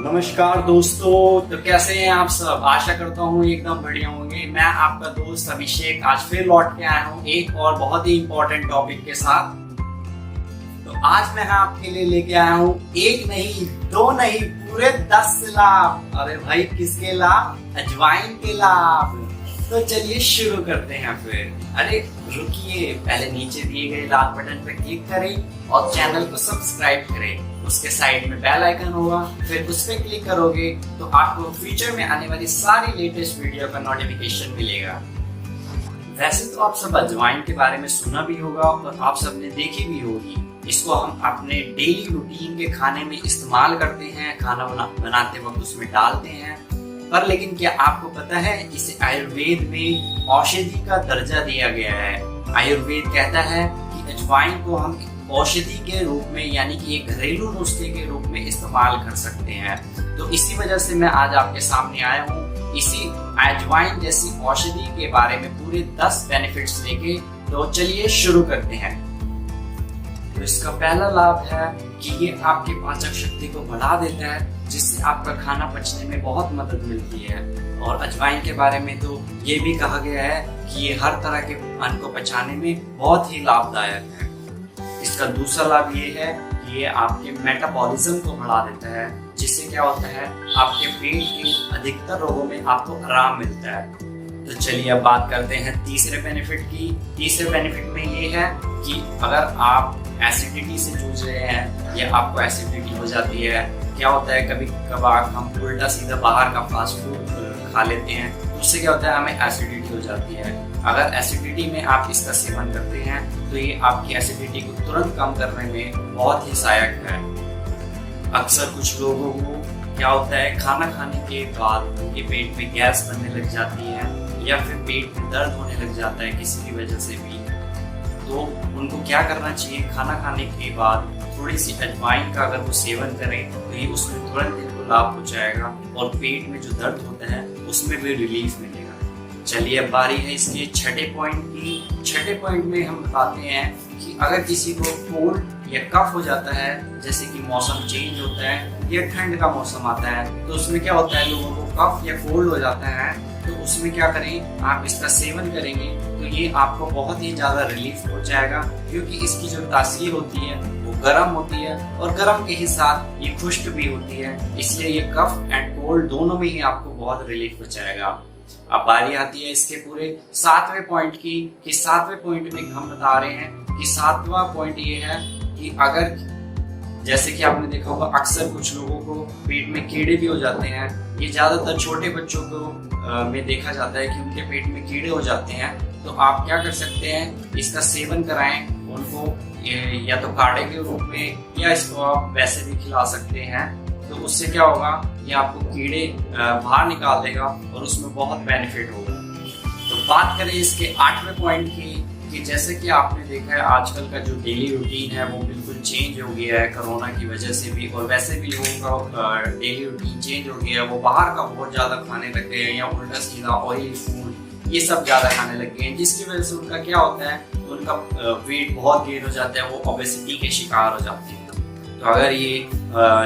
नमस्कार दोस्तों, तो कैसे हैं आप सब। आशा करता हूँ एकदम बढ़िया होंगे। मैं आपका दोस्त अभिषेक आज फिर लौट के आया हूँ एक और बहुत ही इम्पोर्टेंट टॉपिक के साथ। तो आज मैं आपके लिए लेके आया हूँ एक नहीं, दो नहीं, पूरे 10 लाभ। अरे भाई, किसके लाभ? अजवाइन के लाभ। तो चलिए शुरू करते हैं फिर। अरे रुकिए, पहले नीचे दिए गए लाल बटन पर क्लिक करें और चैनल को सब्सक्राइब करें। उसके साइड में बेल आइकन होगा, फिर उस पर क्लिक करोगे तो आपको फ्यूचर में आने वाली सारी लेटेस्ट वीडियो का नोटिफिकेशन मिलेगा। वैसे तो आप सब अजवाइन के बारे में सुना भी होगा और आप सबने देखी भी होगी। इसको हम अपने डेली रूटीन के खाने में इस्तेमाल करते हैं, खाना बनाते वक्त उसमें डालते हैं। पर लेकिन क्या आपको पता है, इसे आयुर्वेद में औषधि का दर्जा दिया गया है। आयुर्वेद कहता है कि अजवाइन को हम औषधि के रूप में, यानी कि एक घरेलू नुस्खे के रूप में इस्तेमाल कर सकते हैं। तो इसी वजह से मैं आज आपके सामने आया हूँ इसी अजवाइन जैसी औषधि के बारे में पूरे 10 बेनिफिट्स लेके। तो चलिए शुरू करते हैं। तो इसका पहला लाभ है कि ये आपकी पाचन शक्ति को बढ़ा देता है, जिससे आपका खाना पचने में बहुत मदद मिलती है। और अजवाइन के बारे में तो ये भी कहा गया है कि ये हर तरह के अन्न को पचाने में बहुत ही लाभदायक है। इसका दूसरा लाभ ये है कि ये आपके मेटाबॉलिज्म को बढ़ा देता है, जिससे क्या होता है, आपके पेट के अधिकतर रोगों में आपको आराम मिलता है। तो चलिए अब बात करते हैं तीसरे बेनिफिट की। तीसरे बेनिफिट में ये है कि अगर आप एसिडिटी से जूझ रहे हैं या आपको एसिडिटी हो जाती है, क्या होता है कभी कभार हम उल्टा सीधा बाहर का फास्ट फूड खा लेते हैं, तो उससे क्या होता है, हमें एसिडिटी हो जाती है। अगर एसिडिटी में आप इसका सेवन करते हैं तो ये आपकी एसिडिटी को तुरंत कम करने में बहुत ही सहायक है। अक्सर कुछ लोगों को क्या होता है, खाना खाने के बाद उनके पेट में गैस बनने लग जाती है या फिर पेट में दर्द होने लग जाता है किसी की वजह से भी। तो उनको क्या करना चाहिए, खाना खाने के बाद थोड़ी सी अजवाइन का अगर वो सेवन करें तो ये उसमें तुरंत इनको लाभ पहुंचाएगा और पेट में जो दर्द होता है उसमें भी रिलीफ मिलेगा। चलिए अब बारी है इसके छठे पॉइंट की। छठे पॉइंट में हम बताते हैं कि अगर किसी को कोल्ड या कफ हो जाता है, जैसे कि मौसम चेंज होता है या ठंड का मौसम आता है, तो उसमें क्या होता है, लोगों को कफ या कोल्ड हो जाता है, तो उसमें क्या करें, आप इसका सेवन करेंगे तो ये आपको बहुत ही ज़्यादा रिलीफ पहुंचाएगा। क्योंकि इसकी जो तासीर होती है वो गर्म होती है और गर्म के ही साथ ये खुश्क भी होती है, इसलिए ये कफ एंड कोल्ड दोनों में ही आपको बहुत रिलीफ पहुंचाएगा। अब बारी आती है इसके पूरे 7वें पॉइंट की। कि 7वें पॉइंट में हम बता रहे हैं कि 7वां पॉइंट ये है कि अगर, जैसे कि आपने देखा होगा, अक्सर कुछ लोगों को पेट में कीड़े भी हो जाते हैं। ये ज्यादातर छोटे बच्चों को में देखा जाता है कि उनके पेट में कीड़े हो जाते हैं। तो आप क्या कर सकते हैं, इसका सेवन कराएं उनको, या तो काढ़े के रूप में या इसको आप वैसे भी खिला सकते हैं। तो उससे क्या होगा, ये आपको कीड़े बाहर निकाल देगा और उसमें बहुत बेनिफिट होगा। तो बात करें इसके 8वें पॉइंट की। कि जैसे कि आपने देखा है, आजकल का जो डेली रूटीन है वो बिल्कुल चेंज हो गया है कोरोना की वजह से भी, और वैसे भी लोगों का डेली रूटीन चेंज हो गया है। वो बाहर का बहुत ज़्यादा खाने लग गए हैं या उल्टा सीधा ऑयली फूड ये सब ज़्यादा खाने लग गए हैं, जिसकी वजह से उनका क्या होता है, उनका वेट बहुत गेन हो जाता है, वो ओबेसिटी के शिकार हो जाते हैं। तो अगर ये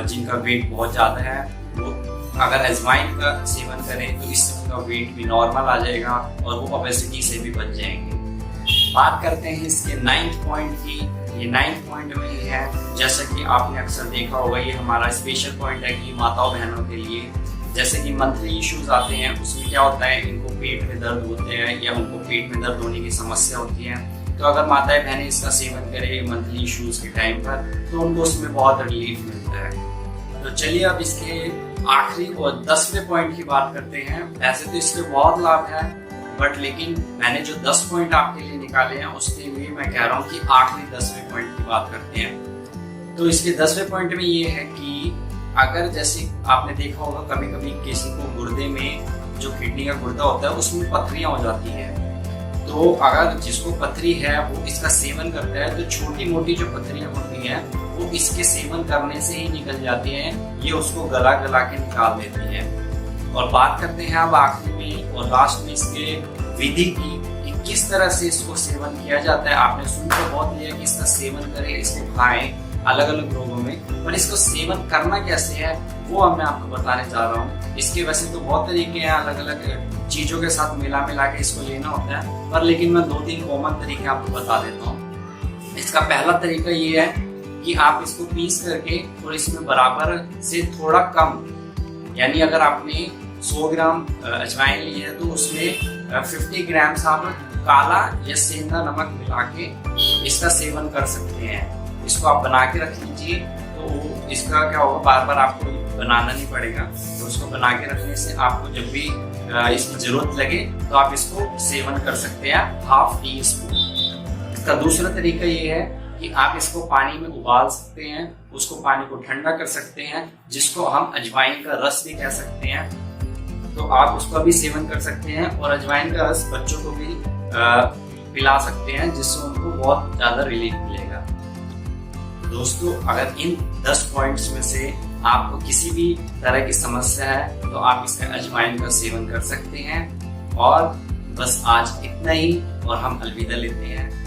जिनका वेट बहुत ज़्यादा है वो अगर अजवाइन का सेवन करें तो इससे उनका वेट भी नॉर्मल आ जाएगा और वो ओबेसिटी से भी बच जाएंगे। बात करते हैं इसके 9th पॉइंट की। ये 9th पॉइंट में ही है, जैसा कि आपने अक्सर देखा होगा, ये हमारा स्पेशल पॉइंट है कि माताओं बहनों के लिए, जैसे कि मंथली इश्यूज आते हैं, उसमें क्या होता है, इनको पेट में दर्द होते हैं या उनको पेट में दर्द होने की समस्या होती है। तो अगर माताएं बहनें इसका सेवन करें मंथली इश्यूज के टाइम पर, तो उनको उसमें बहुत रिलीफ मिलता है। तो चलिए अब इसके आखिरी और 10वें पॉइंट की बात करते हैं। ऐसे तो इसके बहुत लाभ है, बट लेकिन मैंने जो 10 पॉइंट आपके लिए निकाले हैं उसके लिए मैं कह रहा हूँ कि आखिरी 10वें पॉइंट की बात करते हैं। तो इसके 10वें पॉइंट में ये है कि अगर, जैसे आपने देखा होगा, कभी कभी किसी को गुर्दे में, जो किडनी का गुर्दा होता है उसमें पथरियां हो जाती हैं। तो अगर जिसको पथरी है वो इसका सेवन करता है तो छोटी मोटी जो पथरियां होती हैं वो इसके सेवन करने से ही निकल जाती हैं। ये उसको गला गला के निकाल देती है। और बात करते हैं अब आखिरी में और लास्ट में इसके विधि की, कि किस तरह से इसको सेवन किया जाता है। आपने सुन तो बहुत लिया कि इसका सेवन करें, इसको खाएं, अलग अलग रोगों में। पर इसको सेवन करना कैसे है वो अब मैं आपको बताने जा रहा हूँ। इसके वैसे तो बहुत तरीके हैं, अलग अलग चीजों के साथ मिला के इसको लेना होता है, पर लेकिन मैं 2-3 कॉमन तरीके आपको बता देता हूँ। इसका पहला तरीका ये है कि आप इसको पीस करके और इसमें बराबर से थोड़ा कम, यानी अगर आपने 100 ग्राम अजवाइन ली है तो उसमें 50 ग्राम आप काला या सेंधा नमक मिला के इसका सेवन कर सकते हैं। इसको आप बना के रख लीजिए, तो इसका क्या होगा, बार बार आपको बनाना नहीं पड़ेगा। तो उसको बना के रखने से आपको जब भी इसकी जरूरत लगे तो आप इसको सेवन कर सकते हैं 1/2 टीस्पून। इसका दूसरा तरीका ये है कि आप इसको पानी में उबाल सकते हैं, उसको पानी को ठंडा कर सकते हैं, जिसको हम अजवाइन का रस भी कह सकते हैं। तो आप उसका भी सेवन कर सकते हैं और अजवाइन का रस बच्चों को भी पिला सकते हैं, जिससे उनको बहुत ज़्यादा रिलीफ मिलेगा। दोस्तों, अगर इन 10 पॉइंट्स में से आपको किसी भी तरह की समस्या है तो आप इसका अजवाइन का सेवन कर सकते हैं। और बस आज इतना ही, और हम अलविदा लेते हैं।